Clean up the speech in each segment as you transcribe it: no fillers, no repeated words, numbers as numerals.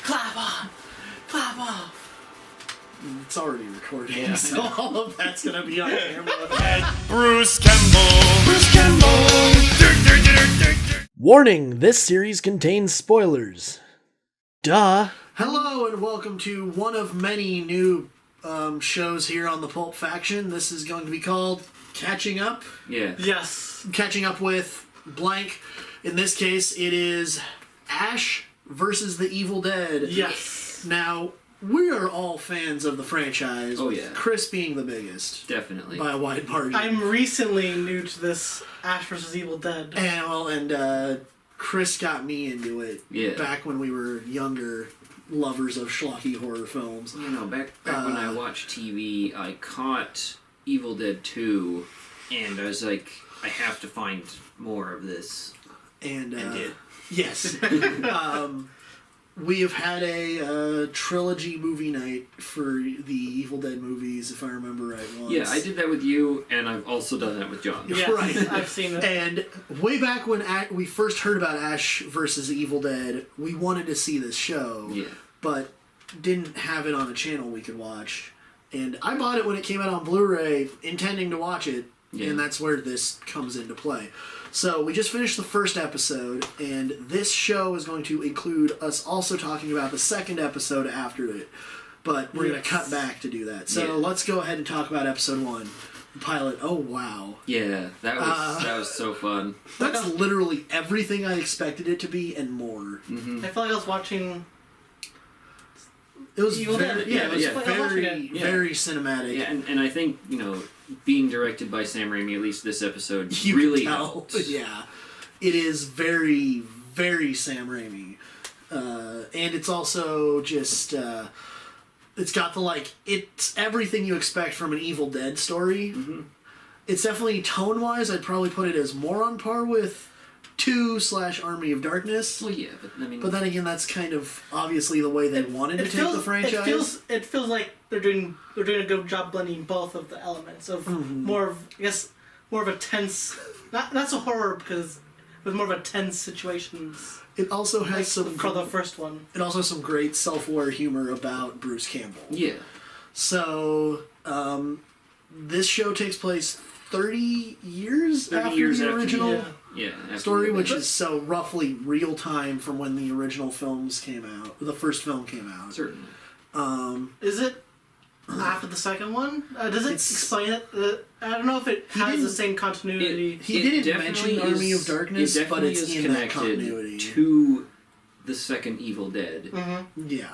Clap on! Clap on! It's already recording, Yeah. so all of that's gonna be on camera. Bruce Campbell. Bruce Campbell. Warning, this series contains spoilers. Duh. Hello and welcome to one of many new shows here on the Pulp Faction. This is going to be called Catching Up. Yeah. Yes. Catching Up with blank. In this case, it is Ash versus the Evil Dead. Yes. Now, we are all fans of the franchise. Oh, yeah. Chris being the biggest. Definitely. By a wide margin. I'm recently new to this Ash vs. Evil Dead. And Chris got me into it. Yeah. Back when we were younger lovers of schlocky horror films. You know, back when I watched TV, I caught Evil Dead 2, and I was like, I have to find more of this. And did. Yes. We have had a trilogy movie night for the Evil Dead movies, if I remember right once. Yeah, I did that with you, and I've also done that with John. Yeah, Right. I've seen it. And way back when we first heard about Ash versus Evil Dead, we wanted to see this show, Yeah. but didn't have it on a channel we could watch. And I bought it when it came out on Blu-ray, intending to watch it, and that's where this comes into play. So we just finished the first episode, and this show is going to include us also talking about the second episode after it. But we're going to cut back to do that. So let's go ahead and talk about episode 1. The pilot. Oh, wow. Yeah, that was so fun. That's literally everything I expected it to be and more. Mm-hmm. I felt like I was watching... It was Evil very, Dead. yeah, it was Yeah. very cinematic. Yeah, and I think, you know, being directed by Sam Raimi, at least this episode, You really can tell. helped. Yeah. It is very, very Sam Raimi. And it's also just... it's got the, it's everything you expect from an Evil Dead story. Mm-hmm. It's definitely, tone-wise, I'd probably put it as more on par with 2/Army of Darkness. Well, yeah, but I mean... But then again, that's kind of obviously the way they wanted to take the franchise. It feels like they're doing a good job blending both of the elements of more of a tense, not so horror because with more of a tense situations. It also has some for the first one. It also has some great self-aware humor about Bruce Campbell. Yeah. So this show takes place 30 years 30 after years the after original after story, the- which is so roughly real time from when the original films came out. The first film came out. Certainly. Is it after the second one? Does it explain it? I don't know if it has the same continuity. He didn't mention Army of Darkness, but it's in that continuity. To the second Evil Dead. Mm-hmm. Yeah.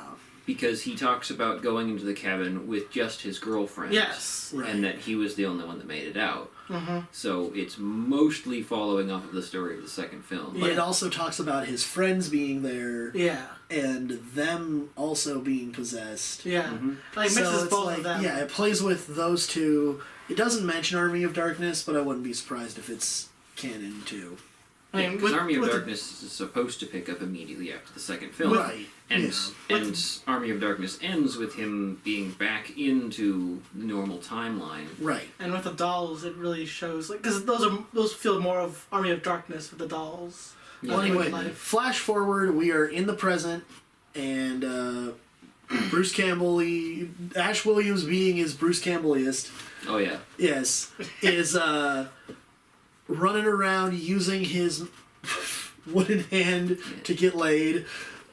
Because he talks about going into the cabin with just his girlfriend. Yes. Right. And that he was the only one that made it out. Mm-hmm. So it's mostly following off of the story of the second film. But it also talks about his friends being there. Yeah. And them also being possessed. Yeah. Mm-hmm. Like So mixes it's both like, of them. yeah, it plays with those two. It doesn't mention Army of Darkness, but I wouldn't be surprised if it's canon too. I mean, Because Army of with Darkness is supposed to pick up immediately after the second film. Right. And, yeah. and Army of Darkness ends with him being back into the normal timeline. Right. And with the dolls, it really shows because those feel more of Army of Darkness with the dolls. Yeah. Well, anyway, Life. flash forward, we are in the present, and Bruce Campbell, Ash Williams being his Bruce Campbelliest, Oh, yeah. yes, is running around using his wooden hand to get laid.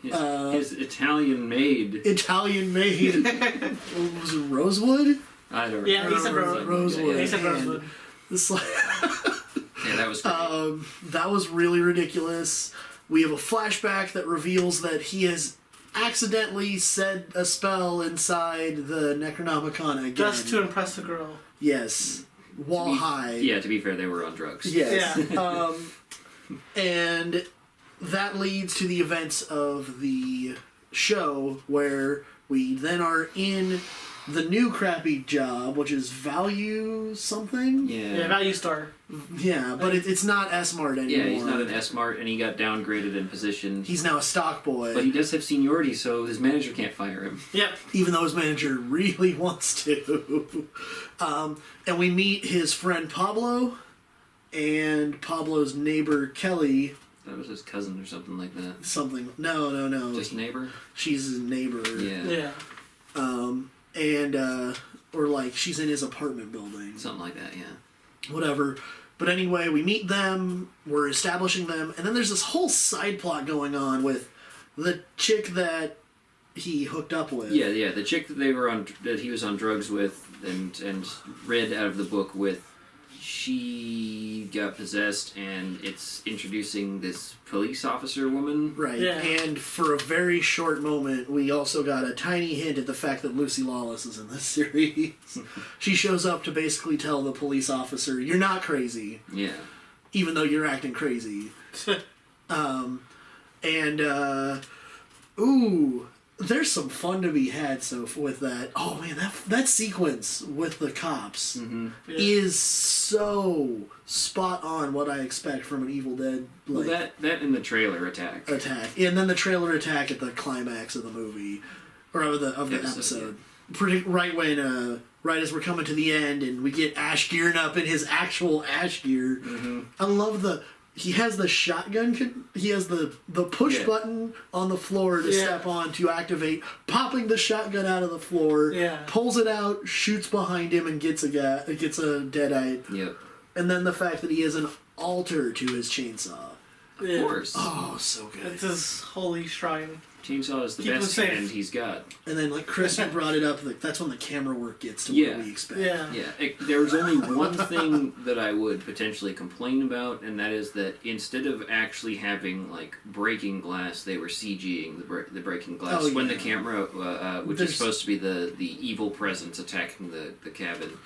His Italian maid. Italian made. Was it Rosewood? I don't Yeah, he said remember. Rosewood. He said hand. Rosewood. It's like Yeah, that was great. that was really ridiculous. We have a flashback that reveals that he has accidentally said a spell inside the Necronomicon again. Just to impress the girl. Yes. Wall high. Yeah, to be fair, they were on drugs. Yes. Yeah. And that leads to the events of the show where we then are in the new crappy job, which is Value something? Yeah, Value Store. Yeah, but it's not S-Mart anymore. Yeah, he's not an S-Mart, and he got downgraded in position. He's now a stock boy. But he does have seniority, so his manager can't fire him. Yep. Even though his manager really wants to. And we meet his friend Pablo and Pablo's neighbor Kelly, That was his cousin or something like that. Something. No. Just neighbor? She's his neighbor. Yeah. Or like she's in his apartment building. Something like that, yeah. Whatever. But anyway, we meet them, we're establishing them, and then there's this whole side plot going on with the chick that he hooked up with. Yeah, the chick that he was on drugs with and read out of the book with, she got possessed, and it's introducing this police officer woman. Right, yeah. And for a very short moment, we also got a tiny hint at the fact that Lucy Lawless is in this series. She shows up to basically tell the police officer, you're not crazy. Yeah. Even though you're acting crazy. There's some fun to be had with that. Oh man, that sequence with the cops is so spot on what I expect from an Evil Dead. Well, that and the trailer attack, and then the trailer attack at the climax of the movie or of the episode. Pretty right as we're coming to the end, and we get Ash gearing up in his actual Ash gear. I love he has the shotgun. He has the push button on the floor to step on to activate, popping the shotgun out of the floor. Yeah. Pulls it out, shoots behind him, and gets a deadite. Yep. And then the fact that he has an altar to his chainsaw. Of course. Oh, so good. It's his holy shrine. Chainsaw is the Keep him best safe. hand he's got. And then, like Chris brought it up, that's when the camera work gets to what we expect. Yeah. Yeah, there was only one thing that I would potentially complain about, and that is that instead of actually having like breaking glass, they were CGing the breaking glass when the camera, which is supposed to be the evil presence attacking the cabin.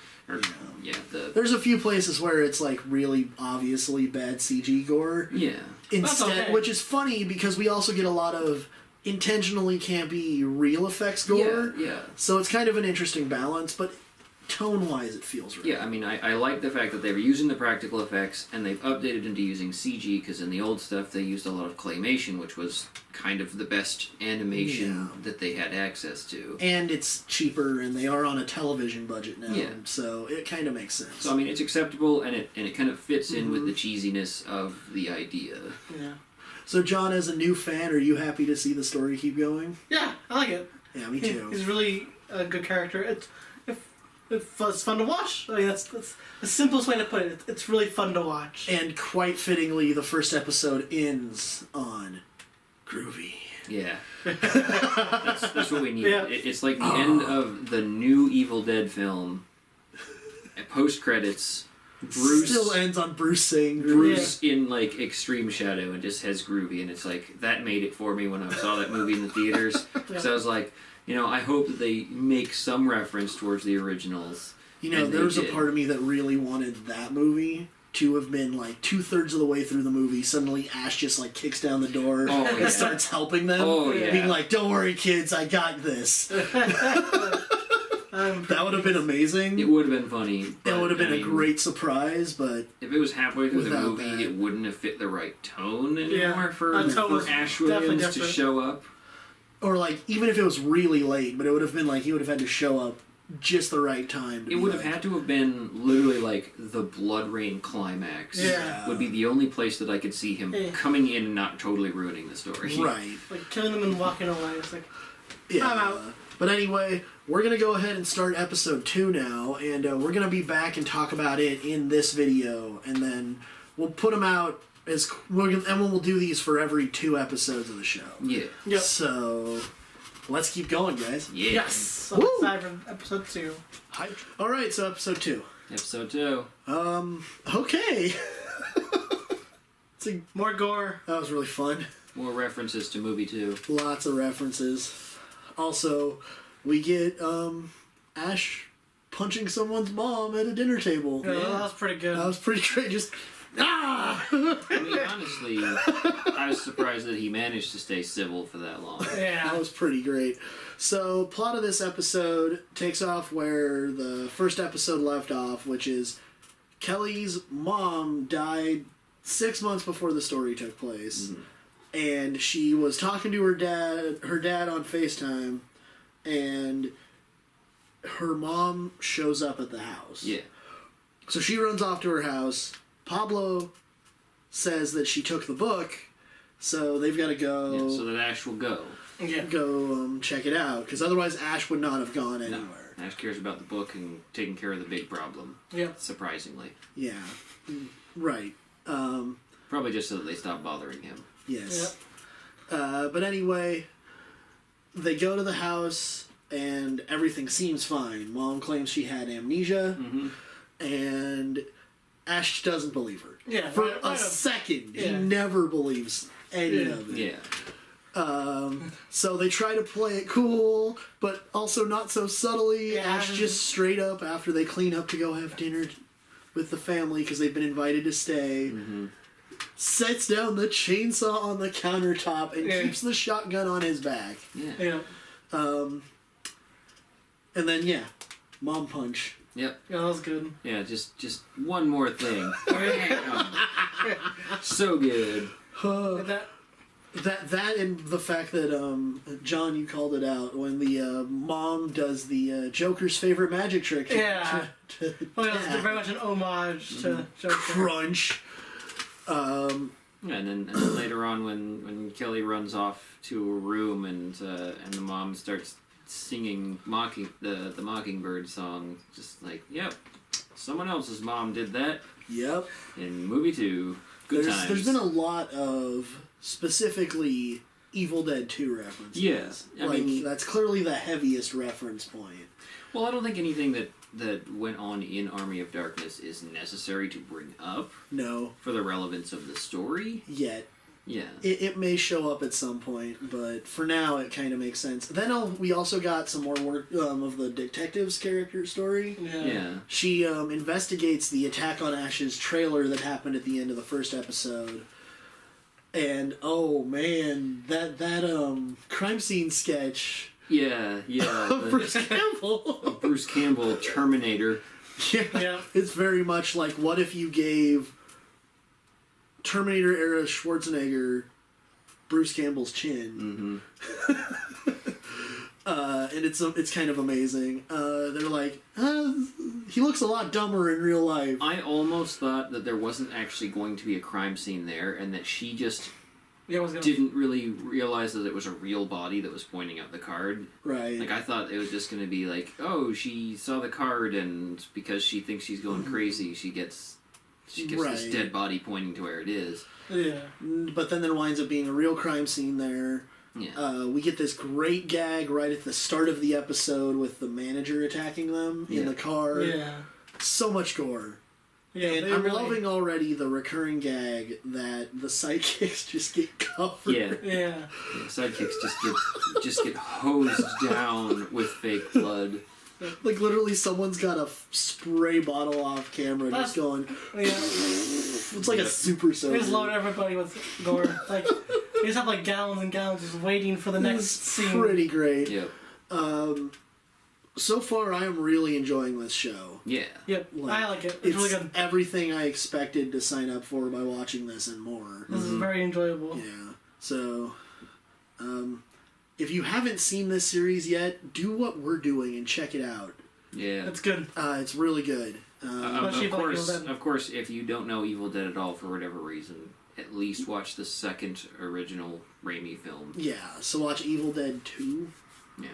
There's a few places where it's like really obviously bad CG gore. Yeah. Instead, which is funny because we also get a lot of intentionally campy real effects gore. Yeah. So it's kind of an interesting balance, but tone-wise it feels right. Yeah, I mean, I like the fact that they were using the practical effects, and they've updated into using CG, because in the old stuff they used a lot of claymation, which was kind of the best animation that they had access to. And it's cheaper, and they are on a television budget now, so it kind of makes sense. So, I mean, it's acceptable, and it kind of fits in with the cheesiness of the idea. Yeah. So, John, as a new fan, are you happy to see the story keep going? Yeah, I like it. Yeah, me too. He's really a good character. It's fun to watch. I mean, that's the simplest way to put it. It's really fun to watch. And quite fittingly, the first episode ends on groovy. Yeah. That's what we need. Yeah. It's like the end of the new Evil Dead film. Post-credits, Bruce still ends on Bruce saying groovy. Bruce in like extreme shadow and just has groovy, and it's like that made it for me when I saw that movie in the theaters, because I was like, I hope that they make some reference towards the originals. There was a part of me that really wanted that movie to have been like 2/3 of the way through the movie. Suddenly Ash just like kicks down the door and starts helping them, being like, "Don't worry, kids, I got this." That would have been amazing. It would have been funny. It would have been a great surprise, but if it was halfway through the movie, that, it wouldn't have fit the right tone anymore for Ash definitely Williams to show up. Or like even if it was really late, but it would have been like he would have had to show up just the right time. It would have had to have been literally like the Blood Rain climax. Yeah. Would be the only place that I could see him coming in and not totally ruining the story. Right. Like killing them and walking away. It's like, yeah. I'm out. But anyway, we're going to go ahead and start episode 2 now, and we're going to be back and talk about it in this video, and then we'll put them out we'll do these for every 2 episodes of the show. Yeah. Yep. So, let's keep going, guys. Yeah. Yes. I'm excited for episode 2. Alright, so episode 2. Episode 2. Okay. More gore. That was really fun. More references to movie 2. Lots of references. Also, we get Ash punching someone's mom at a dinner table. Yeah, that was pretty good. That was pretty great. Just I mean, honestly, I was surprised that he managed to stay civil for that long. Yeah. That was pretty great. So, plot of this episode takes off where the first episode left off, which is Kelly's mom died 6 months before the story took place. Mm-hmm. And she was talking to her dad on FaceTime, and her mom shows up at the house. Yeah. So she runs off to her house. Pablo says that she took the book, So they've got to go. Yeah, so that Ash will go. Yeah. Go check it out, because otherwise Ash would not have gone anywhere. Ash cares about the book and taking care of the big problem. Yeah. Surprisingly. Yeah. Right. Probably just so that they stop bothering him. Yes. Yep. But anyway, they go to the house and everything seems fine. Mom claims she had amnesia, and Ash doesn't believe her. Yeah. For a second, he never believes any of it. Yeah. So they try to play it cool, but also not so subtly. Yeah. Ash just straight up, after they clean up to go have dinner with the family because they've been invited to stay, sets down the chainsaw on the countertop and keeps the shotgun on his back. Yeah. And then, mom punch. Yep. Yeah, that was good. Yeah, just one more thing. So good. That and the fact that John, you called it out when the mom does the Joker's favorite magic trick. Yeah. It's very much an homage to Joker. Crunch. And then later on, when Kelly runs off to a room and the mom starts singing the Mockingbird song, just like, yep, someone else's mom did that. Yep. In movie 2. Good times. There's been a lot of specifically Evil Dead 2 references. Yeah. I mean, that's clearly the heaviest reference point. Well, I don't think anything that went on in Army of Darkness is necessary to bring up. No. For the relevance of the story. Yet. Yeah. It may show up at some point, but for now it kind of makes sense. Then we also got some more work of the detective's character story. Yeah. She investigates the attack on Ash's trailer that happened at the end of the first episode. And oh man, that crime scene sketch. Yeah. Of Bruce Campbell. Of Bruce Campbell, Terminator. Yeah. It's very much like, what if you gave Terminator era Schwarzenegger Bruce Campbell's chin? And it's kind of amazing. They're like, he looks a lot dumber in real life. I almost thought that there wasn't actually going to be a crime scene there, and that she just didn't really realize that it was a real body that was pointing out the card. Right. Like, I thought it was just going to be like, oh, she saw the card, and because she thinks she's going crazy, she gets this dead body pointing to where it is. Yeah. But then there winds up being a real crime scene there. Yeah. We get this great gag right at the start of the episode with the manager attacking them in the car. Yeah. So much gore. Yeah, and I'm loving already the recurring gag that the sidekicks just get covered. Yeah. Sidekicks just get hosed down with fake blood. Like, literally someone's got a spray bottle off camera just going... Yeah. It's like a super soaker. They just load everybody with gore. Like, they just have like gallons and gallons just waiting for the next scene. Pretty great. Yep. So far, I am really enjoying this show. Yeah. Yep. I like it. It's really good. Everything I expected to sign up for by watching this and more. This is very enjoyable. Yeah. So, if you haven't seen this series yet, do what we're doing and check it out. Yeah. It's good. It's really good. Of course, if you don't know Evil Dead at all for whatever reason, at least watch the second original Raimi film. Yeah, so watch Evil Dead 2. Yeah.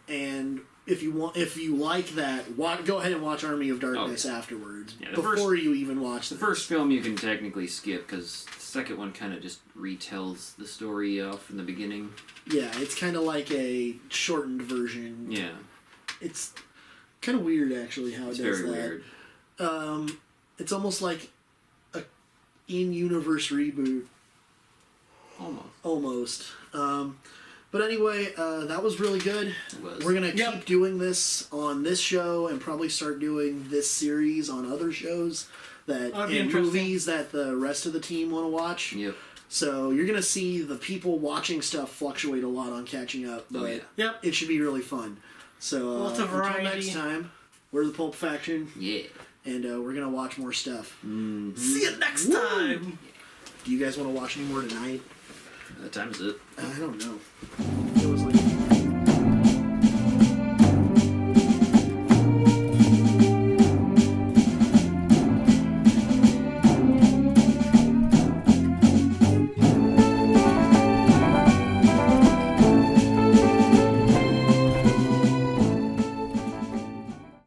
And if you like that, go ahead and watch Army of Darkness afterwards. Yeah, before you even watch the first film you can technically skip, because the second one kind of just retells the story off in the beginning. Yeah, it's kind of like a shortened version. Yeah. It's kind of weird, actually, how it does that. It's very weird. It's almost like a in-universe reboot. Almost. But anyway, that was really good. It was. We're going to keep doing this on this show and probably start doing this series on other shows and movies that the rest of the team want to watch. Yep. So you're going to see the people watching stuff fluctuate a lot on catching up. But it should be really fun. So lots of variety. Until next time, we're the Pulp Faction. Yeah. And we're going to watch more stuff. Mm-hmm. See you next time. Do you guys want to watch any more tonight? What time is it? I don't know.